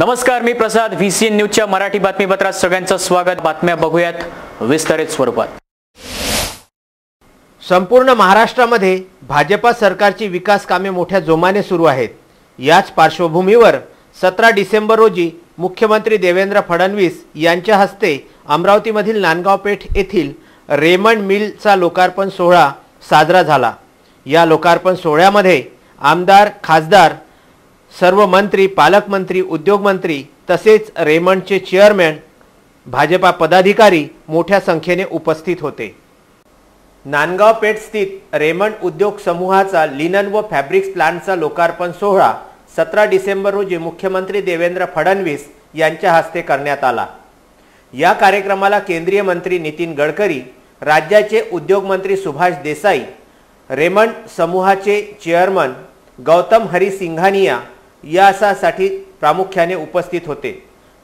नमस्कार, मी प्रसाद. VCN न्यूजच्या मराठी बातमीपत्रात सगळ्यांचं स्वागत. बातम्या बघूयात विस्तारित स्वरूपात. संपूर्ण महाराष्ट्रामध्ये भाजपा सरकारची विकास कामे मोठ्या जोमाने सुरू आहेत. याच पार्श्वभूमीवर 17 डिसेंबर रोजी मुख्यमंत्री देवेंद्र फडणवीस यांच्या हस्ते अमरावतीमधील नांदगाव पेठ येथील रेमंड मिलचा लोकार्पण सोहळा साजरा झाला. या लोकार्पण सोहळ्यामध्ये आमदार, खासदार, सर्व मंत्री, पालकमंत्री, उद्योगमंत्री तसेच रेमंडचे चेअरमॅन, भाजपा पदाधिकारी मोठ्या संख्येने उपस्थित होते. नांदगाव पेठ स्थित रेमंड उद्योग समूहाचा लिनन व फॅब्रिक्स प्लांटचा लोकार्पण सोहळा 17 डिसेंबर रोजी मुख्यमंत्री देवेंद्र फडणवीस यांच्या हस्ते करण्यात आला. या कार्यक्रमाला केंद्रीय मंत्री नितीन गडकरी, राज्याचे उद्योगमंत्री सुभाष देसाई, रेमंड समूहाचे चेअरमन गौतम हरी सिंघानिया यासाठी प्रामुख्याने उपस्थित होते.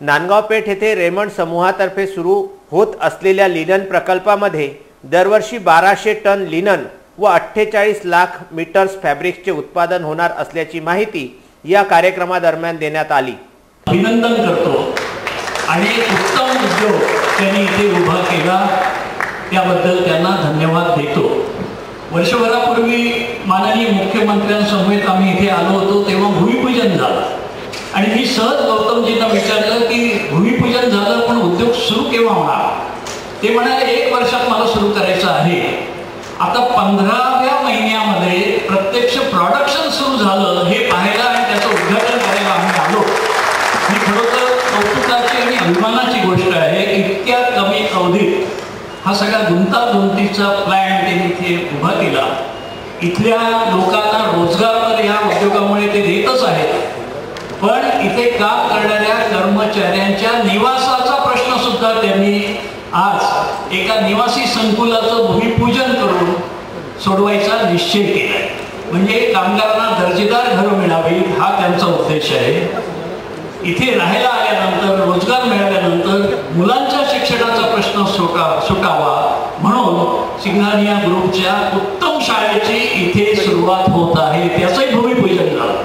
नांदगाव पेठ येथे रेमंड समूहातर्फे सुरू होत असलेल्या लिनन प्रकल्पामध्ये दरवर्षी 1200 टन लिनन व 48 लाख मीटर्स फॅब्रिक्सचे उत्पादन होणार असल्याची माहिती या कार्यक्रमादरम्यान देण्यात आली. अभिनंदन करतो आणि उत्तम उद्योग त्यांनी इथे उभा केला त्याबद्दल त्यांना धन्यवाद देतो. वर्षभरापूर्वी माननीय मुख्यमंत्र्यांसमवेत आम्ही इथे आलो होतो, तेव्हा भूमिपूजन झालं आणि मी सहज गौतमजींना विचारलं की भूमिपूजन झालं पण उद्योग सुरू केव्हा होणार. ते म्हणाले 1 वर्षात मला सुरू करायचं आहे. आता 15व्या महिन्यामध्ये प्रत्यक्ष प्रोडक्शन सुरू झालं हे पाहायला आणि त्याचं उद्घाटन करायला आम्ही आलो. ही खरोखर कौतुकाची आणि अभिमानाची गोष्ट आहे. इतक्या कमी अवधीत हा सगळा गुंतागुंतीचा प्लॅन त्यांनी इथे उभा केला. इथल्या लोकांना रोजगार तर या उद्योगामुळे ते देतच आहेत, पण इथे काम करणाऱ्या कर्मचाऱ्यांच्या निवासाचा प्रश्न सुद्धा त्यांनी आज एका निवासी संकुलाचं भूमिपूजन करून सोडवायचा निश्चय केला. म्हणजे कामगारांना दर्जेदार घरं मिळावी हा त्यांचा उद्देश आहे. इथे राहायला आल्यानंतर, रोजगार मिळाल्यानंतर मुलांच्या शिक्षणाचा प्रश्न सुटावा म्हणून सिंघानिया ग्रुपच्या उत्तम शाळेची इथे सुरुवात होत आहे. त्याचंही भूमिपूजन झालं.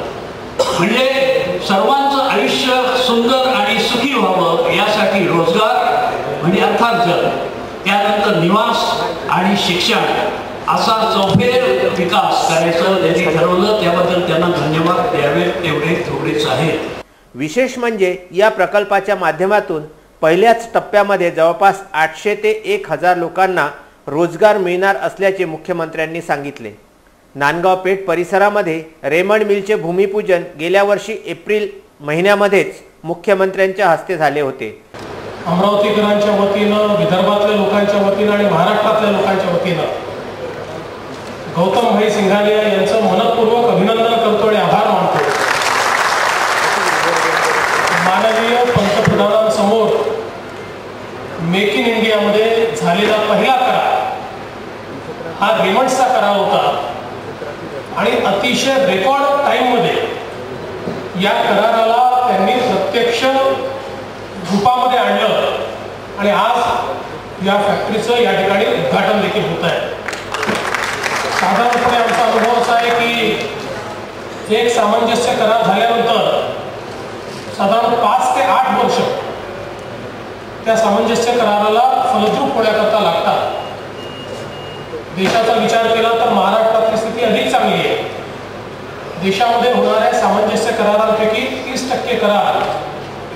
म्हणजे सर्वांचं आयुष्य सुंदर आणि सुखी व्हावं यासाठी रोजगार म्हणजे अर्थार्जन, त्यानंतर निवास आणि शिक्षण असा चौफेर विकास करायचं त्यांनी ठरवलं. त्याबद्दल त्यांना धन्यवाद द्यावे तेवढे थोडेच आहेत. विशेष म्हणजे या प्रकल्पाच्या माध्यमातून पहिल्याच टप्प्यामध्ये जवळपास 800 ते 1000 लोकांना रोजगार मिळणार असल्याचे मुख्यमंत्र्यांनी सांगितले. नांदगाव पेठ परिसरामध्ये रेमंड मिलचे भूमिपूजन गेल्या वर्षी एप्रिल महिन्यामध्येच मुख्यमंत्र्यांच्या हस्ते झाले होते. अमरावतीकरांच्या वतीनं, विदर्भातल्या लोकांच्या वतीनं आणि महाराष्ट्रातल्या लोकांच्या वतीनं गौतम हरी सिंघानिया यांचं मनपूर्वक अभिनंदन करतो आणि आभार मानतो. माननीय पंतप्रधानांसमोर मेक इन इंडियामध्ये झालेला पहिला करार हा रेमंडचा करार होता आणि अतिशय रेकॉर्ड टाइममध्ये या कराराला त्यांनी प्रत्यक्ष रूपामध्ये आणलं आणि आज या फॅक्टरीचं या ठिकाणी उद्घाटन देखील होत आहे. साधारणपणे आमचा अनुभव असा आहे की एक सामंजस्य करार झाल्यानंतर साधारण 5 ते 8 वर्ष त्या सामंजस्य कराराला फलद्रूप होण्याकरता लागतात. देशाचा विचार केला तर महाराष्ट्रातली स्थिती अधिक चांगली आहे. देशामध्ये होणाऱ्या सामंजस्य करारांपैकी 30% करार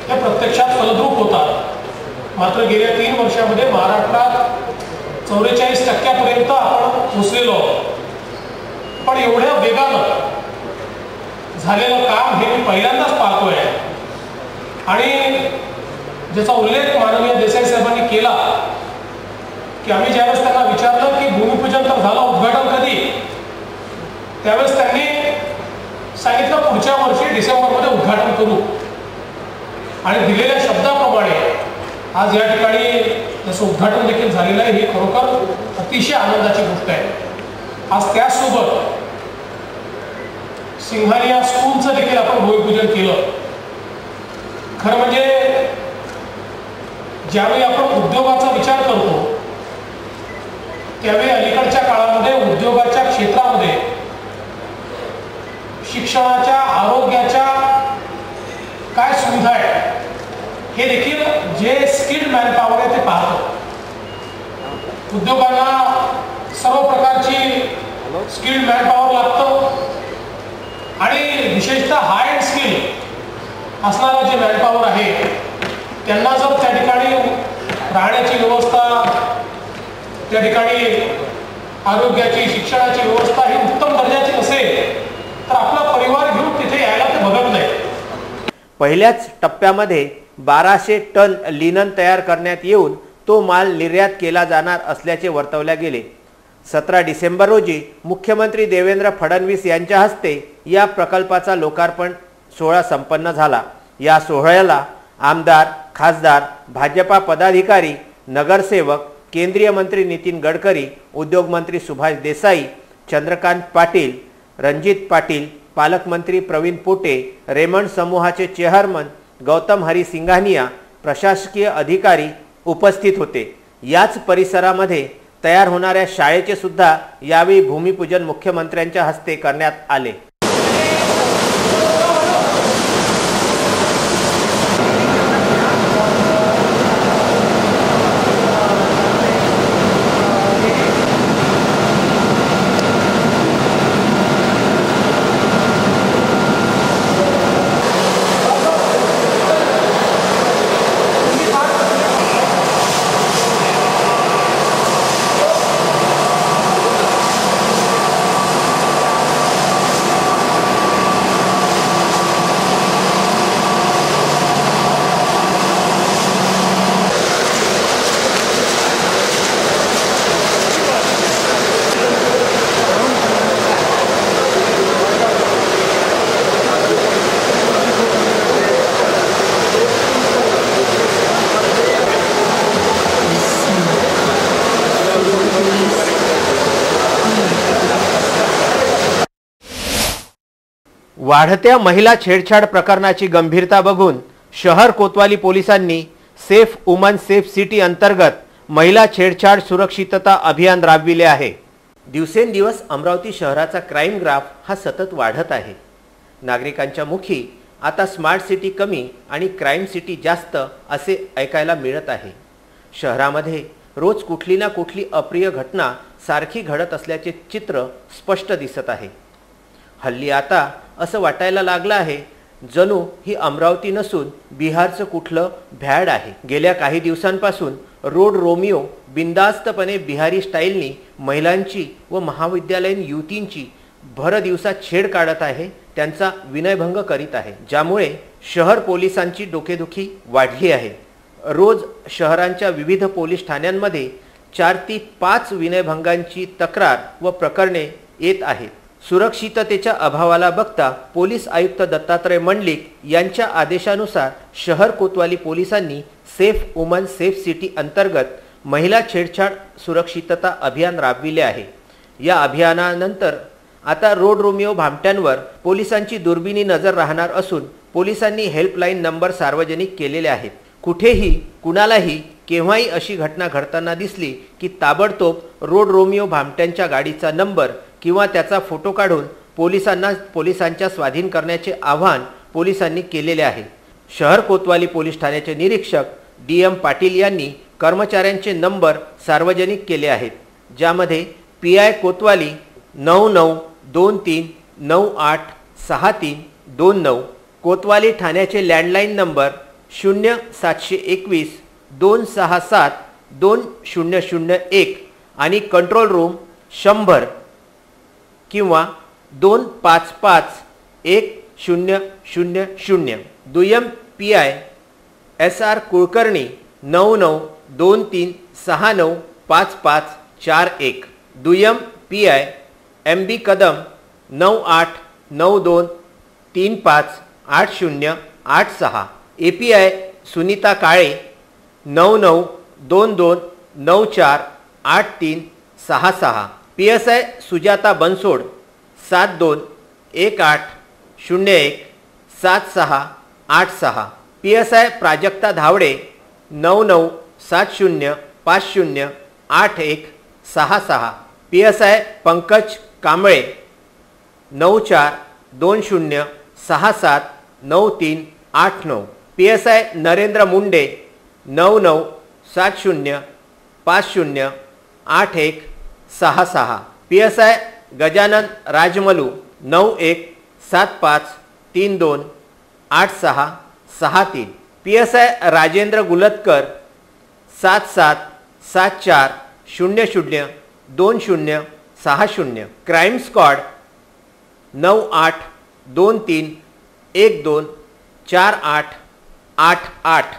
हे प्रत्यक्षात फलद्रूप होतात. मात्र गेल्या 3 वर्षामध्ये महाराष्ट्रात 44% आपण पोचलेलो आहोत. पण एवढ्या वेगानं झालेलं काम हे मी पहिल्यांदाच पाहतोय आणि ज्याचा उल्लेख माननीय देसाई साहेबांनी केला की आम्ही ज्यावेळेस त्यांना विचारलं की भूमिपूजन तर झालं, उद्घाटन कधी, त्यावेळेस त्यांनी सांगितलं पुढच्या वर्षी डिसेंबरमध्ये उद्घाटन करू. आणि दिलेल्या शब्दाप्रमाणे आज या ठिकाणी त्याचं उद्घाटन देखील झालेलं आहे. ही खरोखर अतिशय आनंदाची गोष्ट आहे. आज त्याचसोबत सिंघानिया स्कूलचं देखील आपण भूमिपूजन केलं. खरं म्हणजे ज्यावेळी आपण उद्योगाचा विचार करतो त्यावेळी अलीकडच्या काळामध्ये उद्योगाच्या क्षेत्रामध्ये शिक्षणाच्या, आरोग्याच्या काय सुविधा आहे हे देखील जे स्किल्ड मॅनपॉवर आहे ते पाहतो. उद्योगांना सर्व प्रकारची स्किल्ड मॅनपॉवर लागतं आणि विशेषतः हाय एंड स्किल असणारं जे मॅनपॉवर आहे त्यांना जर त्या ठिकाणी राहण्याची व्यवस्था, त्या ठिकाणी आरोग्याची, शिक्षणाची व्यवस्था ही उत्तम दर्जाची नसेल तर आपला परिवार घेऊन तिथे यायला ते बघत नाही. पहिल्याच टप्प्यामध्ये 1200 टन लिनन तयार करण्यात येऊन तो माल निर्यात केला जाणार असल्याचे वर्तवले गेले. 17 डिसेंबर रोजी मुख्यमंत्री देवेंद्र फडणवीस यांच्या हस्ते या प्रकल्पाचा लोकार्पण सोहळा संपन्न झाला. या सोहळ्याला आमदार, खासदार, भाजपा पदाधिकारी, नगरसेवक, केंद्रीय मंत्री नितीन गडकरी, उद्योग मंत्री सुभाष देसाई, चंद्रकांत पाटील, रणजित पाटील, पालकमंत्री प्रवीण पोटे, रेमंड समूहाचे चेअरमन गौतम हरी सिंघानिया, प्रशासकीय अधिकारी उपस्थित होते. याच परिसरामध्ये तयार होणाऱ्या शाळेचे सुद्धा यावेळी भूमिपूजन मुख्यमंत्र्यांच्या हस्ते करण्यात आले. वाढत्या महिला छेडछाड प्रकरणाची गंभीरता बघून शहर कोतवाली पोलिसांनी सेफ वुमन सेफ सिटी अंतर्गत महिला छेडछाड सुरक्षितता अभियान राबविले आहे. दिवसेंदिवस अमरावती शहराचा क्राईम ग्राफ हा सतत वाढत आहे. नागरिकांच्या मुखी आता स्मार्ट सिटी कमी आणि क्राईम सिटी जास्त असे ऐकायला मिळत आहे. शहरामध्ये रोज कुठली ना कुठली अप्रिय घटना सारखी घडत असल्याचे चित्र स्पष्ट दिसत आहे. हल्ली आता असं वाटायला लागलं आहे जणू ही अमरावती नसून बिहारचं कुठलं भ्याड आहे. गेल्या काही दिवसांपासून रोड रोमिओ बिंदास्तपणे बिहारी स्टाईलनी महिलांची व महाविद्यालयीन युवतींची भर दिवसात छेड काढत आहे, त्यांचा विनयभंग करीत आहे, ज्यामुळे शहर पोलिसांची डोकेदुखी वाढली आहे. रोज शहरांच्या विविध पोलीस ठाण्यांमध्ये 4 ते 5 विनयभंगांची तक्रार व प्रकरणे येत आहेत. सुरक्षिततेच्या अभावाला बघता पोलीस आयुक्त दत्तात्रय मंडलिक यांच्या आदेशानुसार शहर कोतवाली पोलिसांनी सेफ वुमन सेफ सिटी अंतर्गत महिला छेडछाड सुरक्षितता अभियान राबविले आहे. या अभियानानंतर आता रोड रोमिओ भामट्यांवर पोलिसांची दुर्बिणी नजर राहणार असून पोलिसांनी हेल्पलाईन नंबर सार्वजनिक केलेले आहेत. कुठेही कुणालाही केव्हाही अशी घटना घडताना दिसली की ताबडतोब रोड रोमिओ भामट्यांच्या गाडीचा नंबर किंवा त्याचा फोटो काढून पोलिसांच्या स्वाधीन करण्याचे आवाहन पोलिसांनी केलेले आहे. शहर कोतवाली पोलीस ठाण्याचे निरीक्षक DM पाटील यांनी कर्मचाऱ्यांचे नंबर सार्वजनिक केले आहेत, ज्यामध्ये PI कोतवाली 9923986329, कोतवाली ठाण्याचे लँडलाईन नंबर 0721 267 2001 आणि कंट्रोल रूम 100 किंवा 255 1000. दुय्यम PI SR कुलकर्णी 9923695541. दुय्यम PI MB Kadam 9892358086. API Sunita Kale 9922948366. PSI Sujata Bansod 7218017686. PSI Prajakta Dhawade 9970508166. PSI Pankaj Kamble 9420679389. PSI Narendra Munde 9970508166, PSI Gajanan Rajmalu 9175328663, PSI Rajendra Gultakar 7774002060, crime squad 9823124888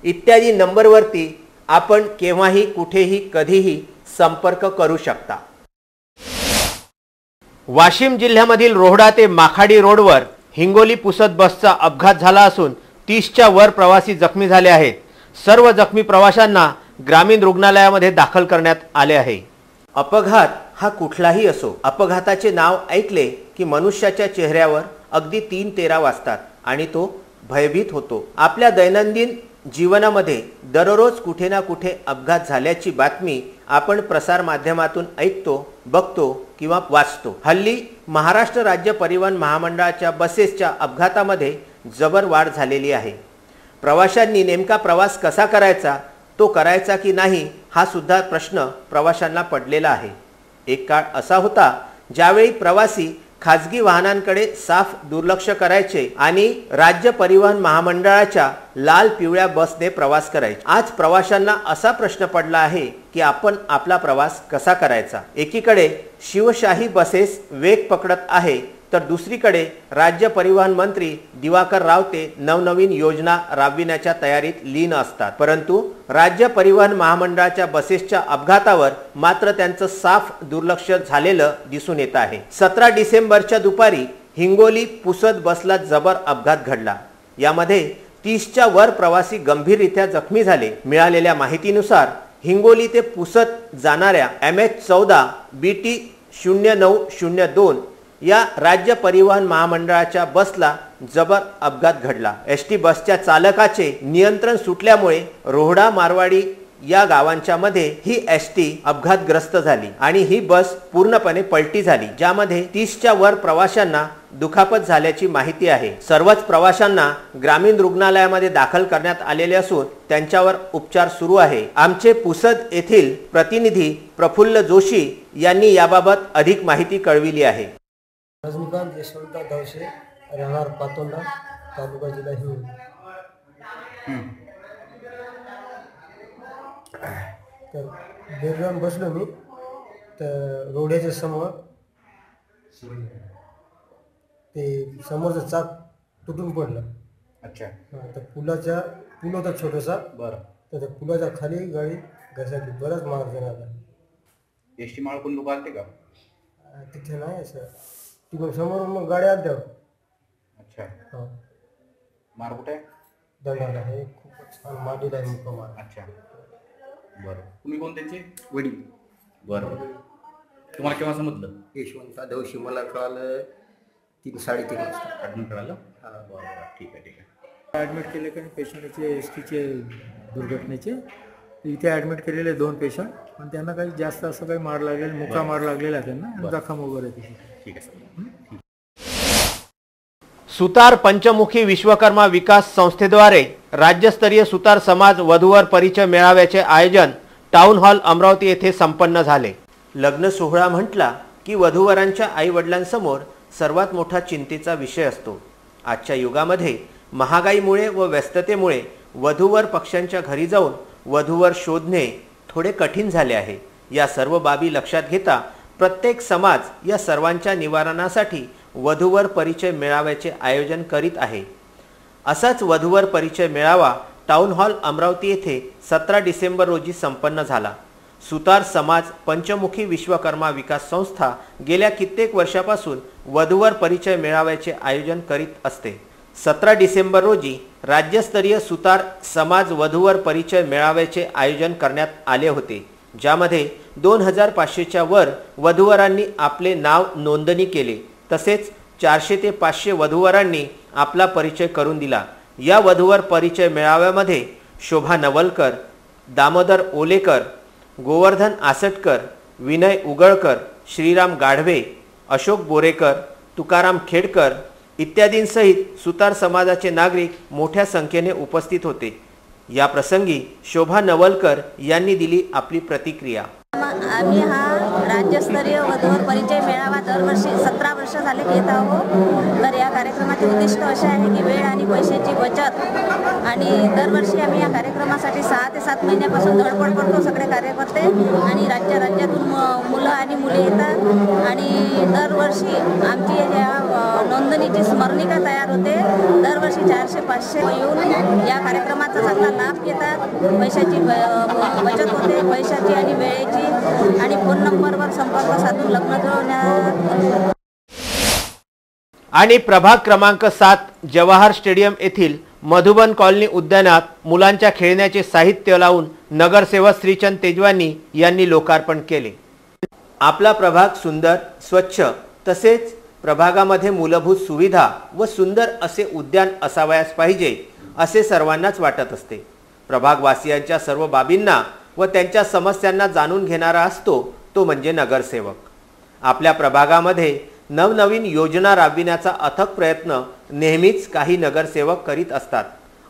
इत्यादी नंबरवरती आपण केव्हाही कुठेही कधीही संपर्क करू शकता. वाशिम जिल्ह्यामधील रोहडा ते माखाडी रोडवर हिंगोली पुसद बसचा अपघात झाला असून 30च्या वर प्रवासी जखमी झाले आहेत. सर्व जखमी प्रवाशांना ग्रामीण रुग्णालयामध्ये दाखल करण्यात आले आहे. अपघात हा कुठलाही असो, अपघाताचे नाव ऐकले की मनुष्याच्या चेहऱ्यावर अगदी 3-13 वाजतात आणि तो भयभीत होतो. आपल्या दैनंदिन जीवनामध्ये दररोज कुठे ना कुठे अपघात झाल्याची बातमी आपण प्रसार माध्यमातून ऐकतो, बघतो किंवा वाचतो. हल्ली महाराष्ट्र राज्य परिवहन महामंडळाच्या बसेसच्या अपघातामध्ये जबर वाढ झालेली आहे. प्रवाशांनी नेमका प्रवास कसा करायचा, तो करायचा की नाही हा सुद्धा प्रश्न प्रवाशांना पडलेला आहे. एक काळ असा होता ज्यावेळी प्रवासी खाजगी वाहनांकडे साफ दुर्लक्ष करायचे आणि राज्य परिवहन महामंडळाच्या लाल पिवळ्या बसने प्रवास करायचे. आज प्रवाशांना असा प्रश्न पडला आहे की आपण आपला प्रवास कसा करायचा. एकीकडे शिवशाही बसेस वेग पकडत आहे तर दुसरीकडे राज्य परिवहन मंत्री दिवाकर रावते नवनवीन योजना राबविण्याच्या तयारीत लीन असतात. परंतु राज्य परिवहन महामंडळाच्या बसेसच्या अपघातावर मात्र त्यांचं साफ दुर्लक्ष झालेलं दिसून येत आहे. 17 डिसेंबरच्या दुपारी हिंगोली पुसद बसला जबर अपघात घडला. यामध्ये 30च्या वर प्रवासी गंभीररित्या जखमी झाले. मिळालेल्या माहितीनुसार हिंगोली ते पुसद जाणाऱ्या MH14 BT 0902 या राज्य परिवहन महामंडळाच्या बसला जबर अपघात घडला. ST बसच्या चालकाचे नियंत्रण सुटल्यामुळे रोहडा मारवाडी या गावांच्या मध्ये ही ST अपघातग्रस्त झाली आणि ही बस पूर्णपणे पलटी झाली, ज्यामध्ये 30च्या वर प्रवाशांना दुखापत झाल्याची माहिती आहे. सर्वच प्रवाशांना ग्रामीण रुग्णालयामध्ये दाखल करण्यात आलेले असून त्यांच्यावर उपचार सुरू आहे. आमचे पुसद येथील प्रतिनिधी प्रफुल्ल जोशी यांनी याबाबत अधिक माहिती कळविली आहे. रजनीकांत यशवंत दवशे, राहणार पातोंडा, तालुका जिल्हा हिंगोली. तर बेडरूम बसलो मी तर रोड्याच्या समोर ते समोरचं चाक तुटून पडलं. अच्छा. तर पूल होता छोटासा. बरं. तर त्या पुलाच्या खाली गाडी घसरली. बराच मार देण्यात आला. एस टी माळकून लोक आलते का तिथे? नाही असं तिकडून समोर मग गाड्या आल्या. अच्छा. हो. मार कुठे आहे? दंडाला आहे. खूपच छान मारलेला आहे मुक्का मार. अच्छा. बरं. तुम्ही कोण त्यांचे वडील? बरं. तुम्हाला केव्हा समजलं? यशवंत दवशी मला कळालं 3-3:30 वाजता. ॲडमिट कळालं? हां. बरं. ठीक आहे. ॲडमिट केले कारण पेशंटचे STचे दुर्घटनेचे इथे ॲडमिट केलेले 2 पेशंट, पण त्यांना काही जास्त असं काही मार लागलेला, मुक्का मार लागलेला त्यांना, जखम वगैरे तिथे. ठीक आहे सर. सुतार पंचमुखी विश्वकर्मा विकास संस्थेद्वारे राज्यस्तरीय सुतार समाज वधूवर परिचय मेळाव्याचे आयोजन टाउन हॉल अमरावती येथे संपन्न झाले. लग्न सोहळा म्हटला की वधूवरांच्या आई वडिलांसमोर सर्वात मोठा चिंतेचा विषय असतो. आजच्या युगामध्ये महागाईमुळे व व्यस्ततेमुळे वधूवर पक्षांच्या घरी जाऊन वधूवर शोधणे थोडे कठीण झाले आहे. या सर्व बाबी लक्षात घेता प्रत्येक समाज या सर्वांच्या निवारणासाठी वधूवर परिचय मेळाव्याचे आयोजन करीत आहे. असाच वधूवर परिचय मेळावा टाउन हॉल अमरावती येथे 17 डिसेंबर रोजी संपन्न झाला. सुतार समाज पंचमुखी विश्वकर्मा विकास संस्था गेल्या कित्येक वर्षापासून वधूवर परिचय मेळाव्याचे आयोजन करीत असते. 17 डिसेंबर रोजी राज्यस्तरीय सुतार समाज वधूवर परिचय मेळाव्याचे आयोजन करण्यात आले होते, ज्यामध्ये 2500च्या वर वधूवरांनी आपले नाव नोंदणी केले. तसेच 400 ते 500 वधूवरांनी आपला परिचय करून दिला. या वधूवर परिचय मेळाव्यामध्ये शोभा नवलकर, दामोदर ओलेकर, गोवर्धन आसटकर, विनय उगळकर, श्रीराम गाढवे, अशोक बोरेकर, तुकाराम खेडकर इत्यादींसहित सुतार समाजाचे नागरिक मोठ्या संख्येने उपस्थित होते। या प्रसंगी शोभा नवलकर यांनी दिली आपली प्रतिक्रिया। आम्ही हा राज्यस्तरीय वधूवर परिचय मेळावा दरवर्षी 17 वर्ष झाले घेत आहोत। तर या कार्यक्रमाचे उद्दिष्ट असे आहे की वेळ आणि पैशाची बचत, आणि दरवर्षी आम्ही या कार्यक्रमासाठी 6 ते 7 महिन्यापासून धडपड करतो सगळे कार्यकर्ते, आणि राज्यातून मुलं आणि मुली येतात, आणि दरवर्षी आमची या नोंदणीची स्मरणिका तयार होते। दरवर्षी 400-500 येऊन या कार्यक्रमाचा चांगला लाभ घेतात। पैशाची बचत होते, पैशाची आणि वेळेची, आणि फोन नंबरवर संपर्क साधून लग्न जुळवण्यात। आणि प्रभाग क्रमांक 7 जवाहर स्टेडियम येथील मधुबन कॉलनी उद्यानात मुलांच्या खेळण्याचे साहित्य लावून नगरसेवक श्रीचंद तेजवानी यांनी लोकार्पण केले। आपला प्रभाग सुंदर, स्वच्छ तसेच प्रभागामध्ये मूलभूत सुविधा व सुंदर असे उद्यान असावयास पाहिजे असे सर्वांनाच वाटत असते। प्रभागवासियांच्या सर्व बाबींना व त्यांच्या समस्यांना जाणून घेणारा असतो तो म्हणजे नगरसेवक। आपल्या प्रभागामध्ये नवनवीन योजना राबविण्याचा अथक प्रयत्न नेहमीच काही नगरसेवक करीत असतात।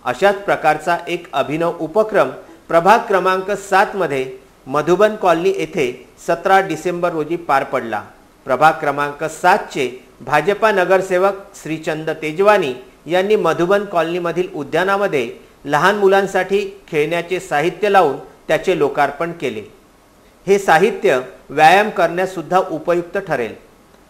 अशाच प्रकारचा एक अभिनव उपक्रम प्रभाग क्रमांक 7 मध्ये मधुबन कॉलनी येथे 17 डिसेंबर रोजी पार पडला। प्रभाग क्रमांक 7 चे भाजपा नगरसेवक श्रीचंद तेजवानी यांनी मधुबन कॉलनीमधील उद्यानामध्ये लहान मुलांसाठी खेळण्याचे साहित्य लावून त्याचे लोकार्पण केले। हे साहित्य व्यायाम करण्यास सुद्धा उपयुक्त ठरेल।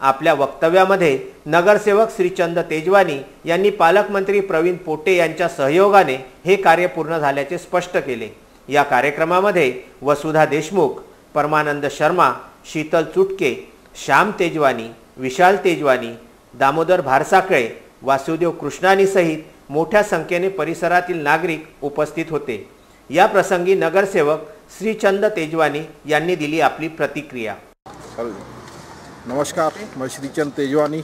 आपल्या वक्तव्यामध्ये नगरसेवक श्रीचंद तेजवानी यांनी पालकमंत्री प्रवीण पोटे यांच्या सहयोगाने हे कार्य पूर्ण झाल्याचे स्पष्ट केले। या कार्यक्रमामध्ये वसुधा देशमुख, परमानंद शर्मा, शीतल चुटके, श्याम तेजवानी, विशाल तेजवानी, दामोदर भारसाकळे, वासुदेव कृष्णानी सहित मोठ्या संख्येने परिसरातील नागरिक उपस्थित होते। या प्रसंगी नगरसेवक श्रीचंद तेजवानी यांनी दिली आपली प्रतिक्रिया। नमस्कार, मैं श्रीचंद तेजवानी,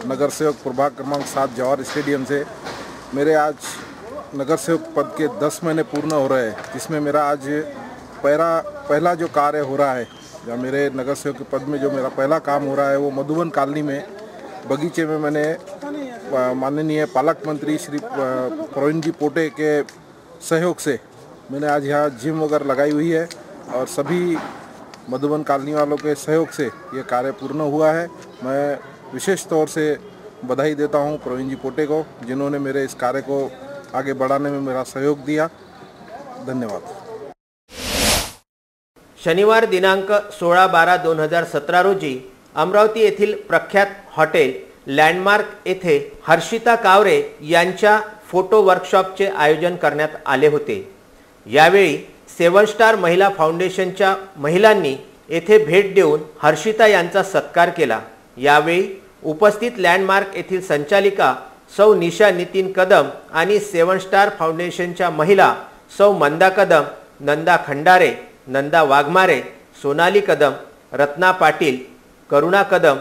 नगरसेवक प्रभाग क्रमांक 7 जवाहर स्टेडियम से। मेरे आज नगरसेवक पद के 10 महीने पूर्ण हो रहे हैं, जिसमें मेरा आज पहला जो कार्य हो रहा है, या मेरे नगरसेवक के पद में जो मेरा पहला काम हो रहा है वो मधुबन कॉलोनी में बगीचे में मैंने माननीय पालक मंत्री श्री प्रवीण जी पोटे के सहयोग से मैंने आज यहाँ जिम वगैरह लगाई हुई है, और सभी मधुबन कॉलोनी वालों के सहयोग से ये कार्य पूर्ण हुआ है। मैं विशेष तौर से बधाई देता हूँ प्रवीण जी पोटे को, जिन्होंने मेरे इस कार्य को आगे बढ़ाने में मेरा सहयोग दिया। धन्यवाद। शनिवार दिनांक 16/12/2017 रोजी अमरावती येथील प्रख्यात हॉटेल लँडमार्क येथे हर्षिता कावरे यांच्या फोटो वर्कशॉपचे आयोजन करण्यात आले होते। यावेळी 7 स्टार महिला फाउंडेशनच्या महिलांनी येथे भेट देऊन हर्षिता यांचा सत्कार केला। यावेळी उपस्थित लँडमार्क येथील संचालिका सौ निशा नितीन कदम आणि 7 स्टार फाउंडेशनच्या महिला सौ मंदा कदम, नंदा खंडारे, नंदा वाघमारे, सोनाली कदम, रत्ना पाटील, करुणा कदम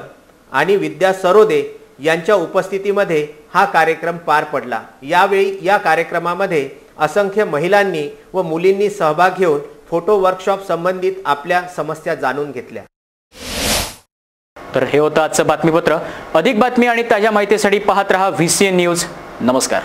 आणि विद्या सरोदे यांच्या उपस्थितीमध्ये हा कार्यक्रम पार पडला। यावेळी या कार्यक्रमामध्ये असंख्य महिलांनी व मुलींनी सहभाग घेऊन फोटो वर्कशॉप संबंधित आपल्या समस्या जाणून घेतल्या। तर हे होतं आजचं बातमीपत्र। अधिक बातमी आणि ताज्या माहितीसाठी पाहत रहा VCN न्यूज। नमस्कार।